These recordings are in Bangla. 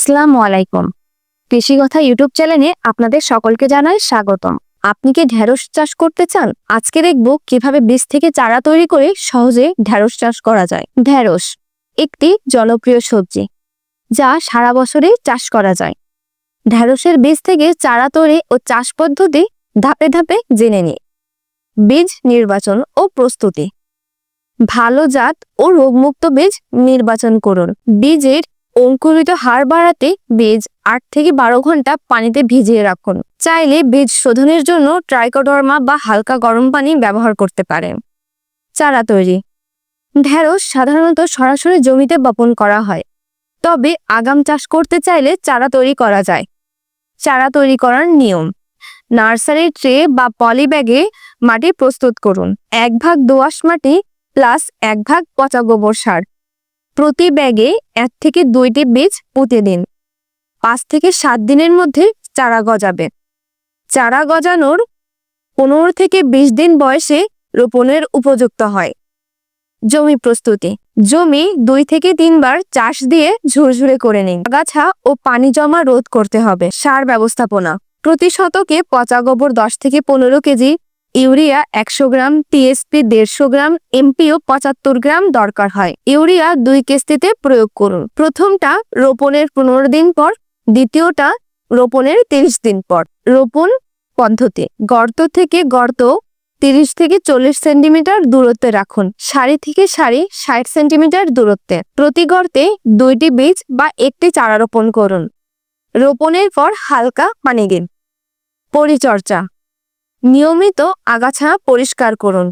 আসসালামু আলাইকুম। কৃষি কথা ইউটিউব চ্যানেলে আপনাদের সকলকে জানাই স্বাগতম। আপনি কি ঢেঁড়স চাষ করতে চান? আজকে দেখব কিভাবে বীজ থেকে চারা তৈরি করে সহজে ঢেঁড়স চাষ করা যায়। ঢেঁড়স একটি জনপ্রিয় সবজি যা সারা বছরই চাষ করা যায়। ঢেঁড়সের বীজ থেকে চারা তৈরি ও চাষ পদ্ধতি ধাপে ধাপে জেনে নিই। বীজ নির্বাচন ও প্রস্তুতি। ভালো জাত ও রোগমুক্ত বীজ নির্বাচন করুন। বীজের অঙ্কুরিত হার বাড়াতে বীজ 8 থেকে 12 ঘন্টা পানিতে ভিজিয়ে রাখুন। চাইলে বীজ শোধনের জন্য ট্রাইকোডার্মা বা হালকা গরম পানি ব্যবহার করতে পারেন। চারা তৈরি। ঢেঁড়স সাধারণত সরাসরি জমিতে বপন করা হয়, তবে আগাম চাষ করতে চাইলে চারা তৈরি করা যায়। চারা তৈরি করার নিয়ম: নার্সারির ট্রে বা পলি ব্যাগে মাটি প্রস্তুত করুন। 1 ভাগ দোআঁশ মাটি প্লাস 1 ভাগ পচা গোবর সার। প্রতি ব্যাগে 1 থেকে 2টি বীজ পুঁতে দিন। 5 থেকে 7 দিনের মধ্যে চারা গজাবে। চারা গজানোর 15 থেকে 20 দিন বয়সে রোপণের উপযুক্ত হয়। জমি প্রস্তুতি। জমি 2 থেকে 3 বার চাষ দিয়ে ঝুরঝুরে করে নিন। আগাছা ও পানি জমা রোধ করতে হবে। সার ব্যবস্থাপনা। প্রতি শতকে পচা গোবর 10 থেকে 15 কেজি, ইউরিয়া 100 গ্রাম, টিএসপি 150 গ্রাম, এমপিও 75 গ্রাম দরকার হয়। ইউরিয়া 2 কিস্তিতে প্রয়োগ করুন। প্রথমটা রোপণের 15 দিন পর, দ্বিতীয়টা রোপণের 30 দিন পর। রোপণ পদ্ধতি: গর্ত থেকে গর্ত 30 থেকে 40 সেন্টিমিটার দূরত্বে রাখুন। সারি থেকে সারি 60 সেন্টিমিটার দূরত্বে। প্রতি গর্তে 2টি বীজ বা 1টি চারা রোপণ করুন। রোপণের পর হালকা পানি দিন। পরিচর্যা: নিয়মিত আগাছা পরিষ্কার করুন।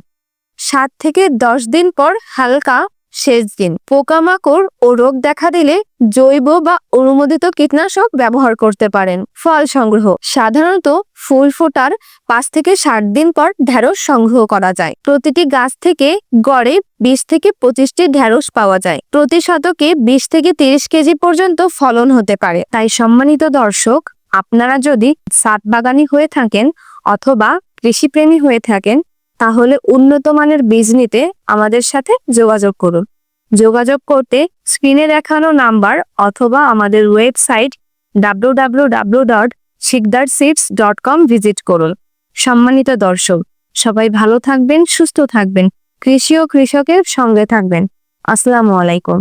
7 থেকে 10 দিন পর হালকা সেচ দিন। পোকামাকড় ও রোগ দেখা দিলে জৈব বা অনুমোদিত কীটনাশক ব্যবহার করতে পারেন। ফল সংগ্রহ: সাধারণত ফুল ফোটার 5 থেকে 7 দিন পর ঢেঁড়স সংগ্রহ করা যায়। প্রতিটি গাছ থেকে গড়ে 20 থেকে 25টি ঢেঁড়স পাওয়া যায়। প্রতি শতকে 20 থেকে 30 কেজি পর্যন্ত ফলন হতে পারে। তাই সম্মানিত দর্শক, আপনারা যদি ছাদ বাগানি হয়ে থাকেন অথবা কৃষিপ্রেমী হয়ে থাকেন, তাহলে উন্নত মানের বীজ নিতে আমাদের সাথে যোগাযোগ করুন। যোগাযোগ করতে স্ক্রিনে দেখানো নাম্বার অথবা আমাদের ওয়েবসাইট www.sikdarseeds.com ভিজিট করুন। সম্মানিত দর্শক, সবাই ভালো থাকবেন, সুস্থ থাকবেন, কৃষি ও কৃষকের সঙ্গে থাকবেন। আসসালামু আলাইকুম।